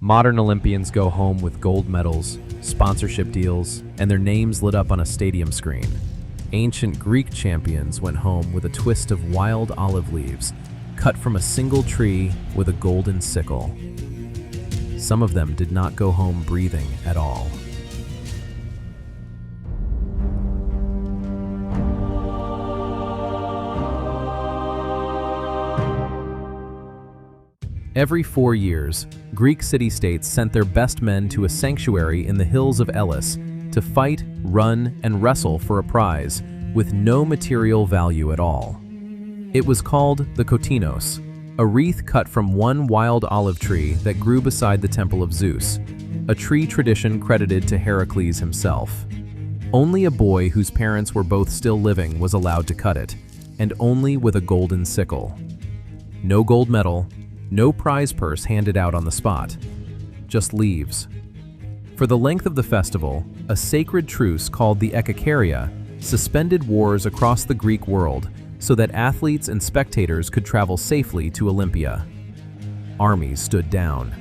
Modern Olympians go home with gold medals, sponsorship deals, and their names lit up on a stadium screen. Ancient Greek champions went home with a twist of wild olive leaves, cut from a single tree with a golden sickle. Some of them did not go home breathing at all. Every 4 years, Greek city-states sent their best men to a sanctuary in the hills of Elis to fight, run, and wrestle for a prize with no material value at all. It was called the Kotinos, a wreath cut from one wild olive tree that grew beside the temple of Zeus, a tree tradition credited to Heracles himself. Only a boy whose parents were both still living was allowed to cut it, and only with a golden sickle. No gold medal, no prize purse handed out on the spot, just leaves. For the length of the festival, a sacred truce called the Echikaria suspended wars across the Greek world so that athletes and spectators could travel safely to Olympia. Armies stood down.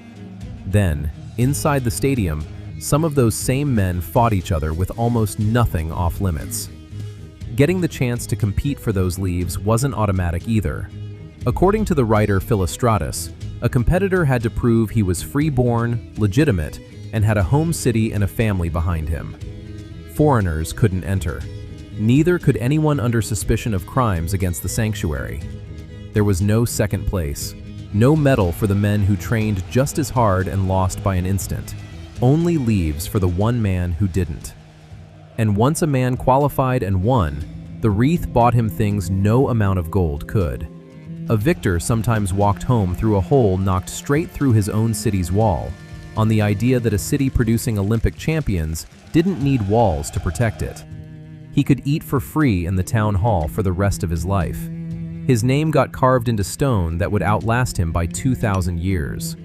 Then, inside the stadium, some of those same men fought each other with almost nothing off limits. Getting the chance to compete for those leaves wasn't automatic either. According to the writer Philostratus, a competitor had to prove he was free-born, legitimate, and had a home city and a family behind him. Foreigners couldn't enter. Neither could anyone under suspicion of crimes against the sanctuary. There was no second place, no medal for the men who trained just as hard and lost by an instant. Only leaves for the one man who didn't. And once a man qualified and won, the wreath bought him things no amount of gold could. A victor sometimes walked home through a hole knocked straight through his own city's wall, on the idea that a city producing Olympic champions didn't need walls to protect it. He could eat for free in the town hall for the rest of his life. His name got carved into stone that would outlast him by 2,000 years.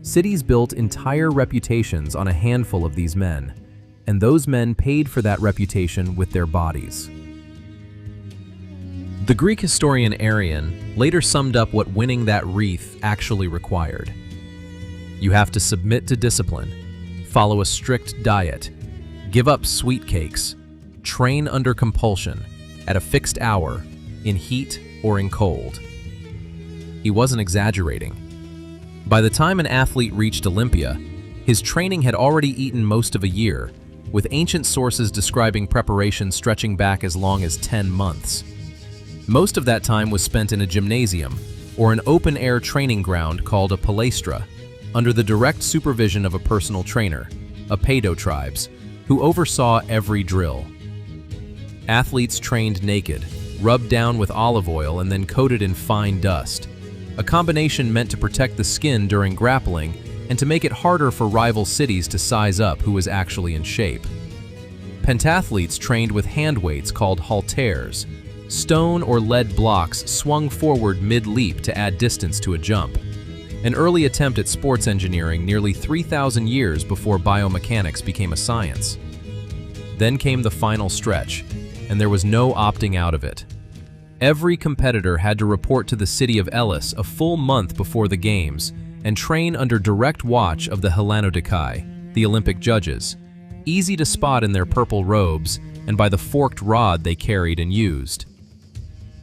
Cities built entire reputations on a handful of these men, and those men paid for that reputation with their bodies. The Greek historian Arrian later summed up what winning that wreath actually required. You have to submit to discipline, follow a strict diet, give up sweet cakes, train under compulsion, at a fixed hour, in heat or in cold. He wasn't exaggerating. By the time an athlete reached Olympia, his training had already eaten most of a year, with ancient sources describing preparation stretching back as long as 10 months. Most of that time was spent in a gymnasium, or an open-air training ground called a palaestra, under the direct supervision of a personal trainer, a paidotribes, who oversaw every drill. Athletes trained naked, rubbed down with olive oil and then coated in fine dust, a combination meant to protect the skin during grappling and to make it harder for rival cities to size up who was actually in shape. Pentathletes trained with hand weights called halteres, stone or lead blocks swung forward mid-leap to add distance to a jump. An early attempt at sports engineering nearly 3,000 years before biomechanics became a science. Then came the final stretch, and there was no opting out of it. Every competitor had to report to the city of Elis a full month before the games and train under direct watch of the Hellanodikai, the Olympic judges, easy to spot in their purple robes and by the forked rod they carried and used.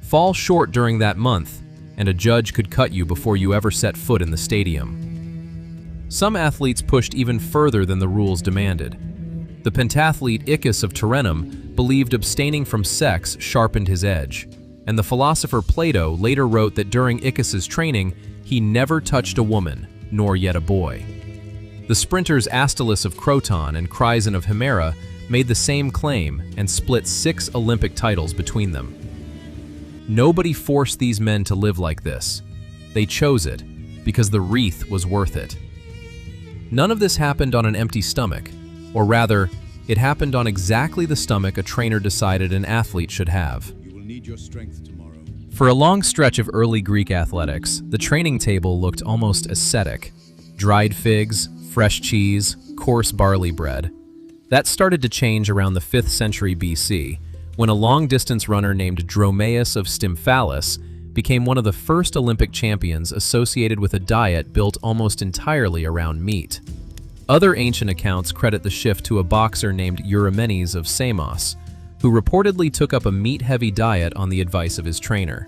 Fall short during that month, and a judge could cut you before you ever set foot in the stadium. Some athletes pushed even further than the rules demanded. The pentathlete Iccus of Tyrrhenum believed abstaining from sex sharpened his edge, and the philosopher Plato later wrote that during Iccus's training, he never touched a woman, nor yet a boy. The sprinters Astyalus of Croton and Chryson of Himera made the same claim and split 6 Olympic titles between them. Nobody forced these men to live like this. They chose it because the wreath was worth it. None of this happened on an empty stomach, or rather, it happened on exactly the stomach a trainer decided an athlete should have. You will need your strength tomorrow. For a long stretch of early Greek athletics, the training table looked almost ascetic. Dried figs, fresh cheese, coarse barley bread. That started to change around the 5th century BC, when a long-distance runner named Dromaeus of Stymphalis became one of the first Olympic champions associated with a diet built almost entirely around meat. Other ancient accounts credit the shift to a boxer named Eurymenes of Samos, who reportedly took up a meat-heavy diet on the advice of his trainer.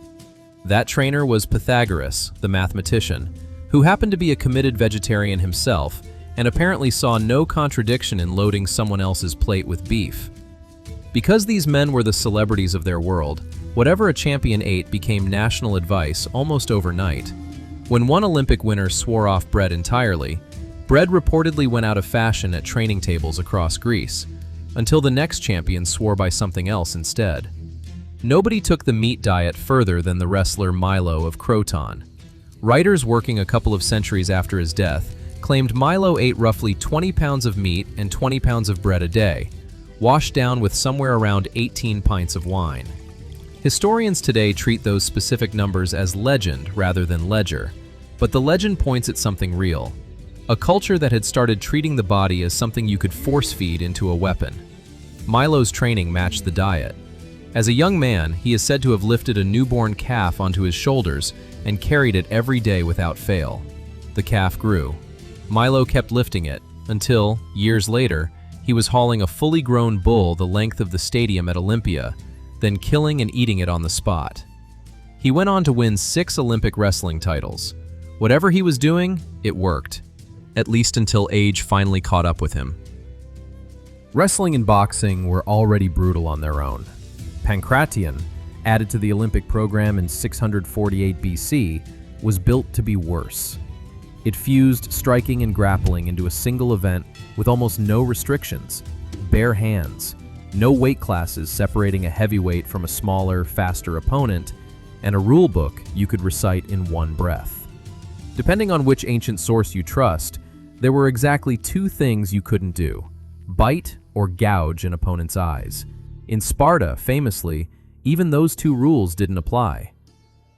That trainer was Pythagoras, the mathematician, who happened to be a committed vegetarian himself and apparently saw no contradiction in loading someone else's plate with beef. Because these men were the celebrities of their world, whatever a champion ate became national advice almost overnight. When one Olympic winner swore off bread entirely, bread reportedly went out of fashion at training tables across Greece, until the next champion swore by something else instead. Nobody took the meat diet further than the wrestler Milo of Croton. Writers working a couple of centuries after his death claimed Milo ate roughly 20 pounds of meat and 20 pounds of bread a day, washed down with somewhere around 18 pints of wine. Historians today treat those specific numbers as legend rather than ledger, but the legend points at something real. A culture that had started treating the body as something you could force-feed into a weapon. Milo's training matched the diet. As a young man, he is said to have lifted a newborn calf onto his shoulders and carried it every day without fail. The calf grew. Milo kept lifting it until, years later, he was hauling a fully grown bull the length of the stadium at Olympia, then killing and eating it on the spot. He went on to win 6 Olympic wrestling titles. Whatever he was doing, it worked. At least until age finally caught up with him. Wrestling and boxing were already brutal on their own. Pankration, added to the Olympic program in 648 BC, was built to be worse. It fused striking and grappling into a single event with almost no restrictions, bare hands, no weight classes separating a heavyweight from a smaller, faster opponent, and a rule book you could recite in one breath. Depending on which ancient source you trust, there were exactly 2 things you couldn't do: bite or gouge an opponent's eyes. In Sparta, famously, even those 2 rules didn't apply.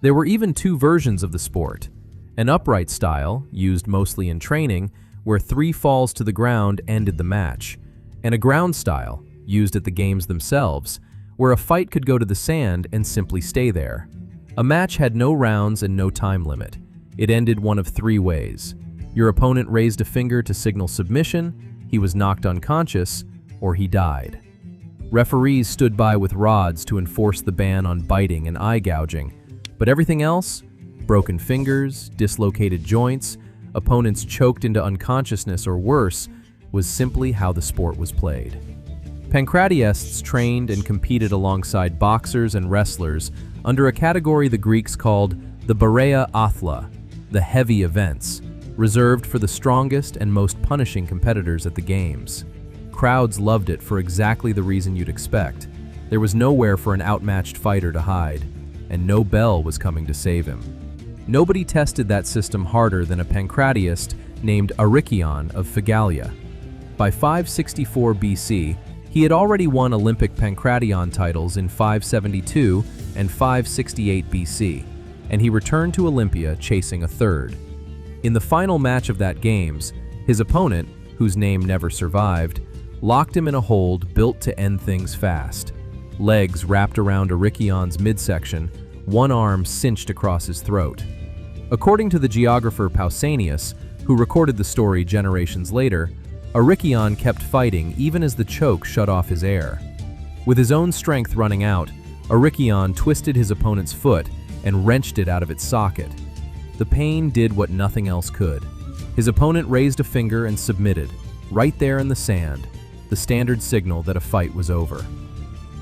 There were even 2 versions of the sport: an upright style, used mostly in training, where 3 falls to the ground ended the match, and a ground style, used at the games themselves, where a fight could go to the sand and simply stay there. A match had no rounds and no time limit. It ended one of 3 ways. Your opponent raised a finger to signal submission, he was knocked unconscious, or he died. Referees stood by with rods to enforce the ban on biting and eye gouging, but everything else, broken fingers, dislocated joints, opponents choked into unconsciousness or worse, was simply how the sport was played. Pancratiasts trained and competed alongside boxers and wrestlers under a category the Greeks called the Barea Athla, the heavy events, reserved for the strongest and most punishing competitors at the games. Crowds loved it for exactly the reason you'd expect. There was nowhere for an outmatched fighter to hide, and no bell was coming to save him. Nobody tested that system harder than a pancratiast named Arrhichion of Phigalia. By 564 BC, he had already won Olympic pankration titles in 572 and 568 BC, and he returned to Olympia chasing a 3rd. In the final match of that games, his opponent, whose name never survived, locked him in a hold built to end things fast. Legs wrapped around Arrhichion's midsection, one arm cinched across his throat. According to the geographer Pausanias, who recorded the story generations later, Arrhichion kept fighting even as the choke shut off his air. With his own strength running out, Arrhichion twisted his opponent's foot and wrenched it out of its socket. The pain did what nothing else could. His opponent raised a finger and submitted, right there in the sand, the standard signal that a fight was over.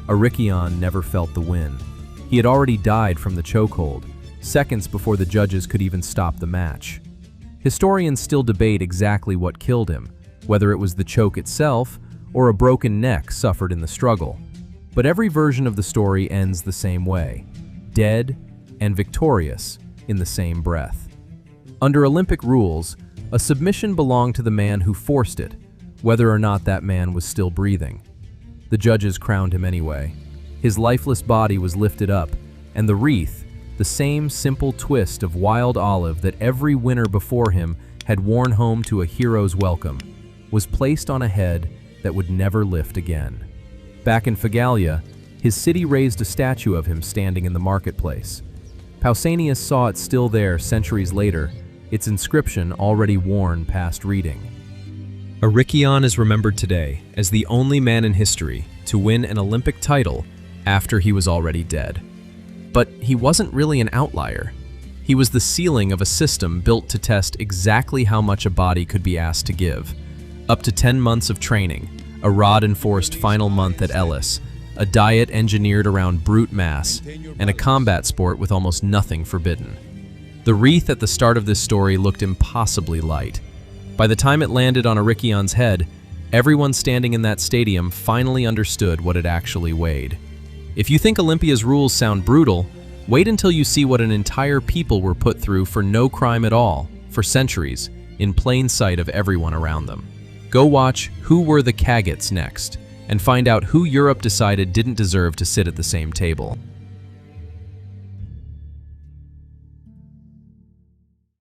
Arrhichion never felt the win. He had already died from the chokehold, seconds before the judges could even stop the match. Historians still debate exactly what killed him, whether it was the choke itself or a broken neck suffered in the struggle. But every version of the story ends the same way: dead and victorious in the same breath. Under Olympic rules, a submission belonged to the man who forced it, whether or not that man was still breathing. The judges crowned him anyway. His lifeless body was lifted up, and the wreath, the same simple twist of wild olive that every winner before him had worn home to a hero's welcome, was placed on a head that would never lift again. Back in Phigalia, his city raised a statue of him standing in the marketplace. Pausanias saw it still there centuries later, its inscription already worn past reading. Arrhichion is remembered today as the only man in history to win an Olympic title after he was already dead. But he wasn't really an outlier. He was the ceiling of a system built to test exactly how much a body could be asked to give. Up to 10 months of training, a rod-enforced final month at Ellis, a diet engineered around brute mass, and a combat sport with almost nothing forbidden. The wreath at the start of this story looked impossibly light. By the time it landed on Arrhichion's head, everyone standing in that stadium finally understood what it actually weighed. If you think Olympia's rules sound brutal, wait until you see what an entire people were put through for no crime at all, for centuries, in plain sight of everyone around them. Go watch Who Were the Cagots next, and find out who Europe decided didn't deserve to sit at the same table.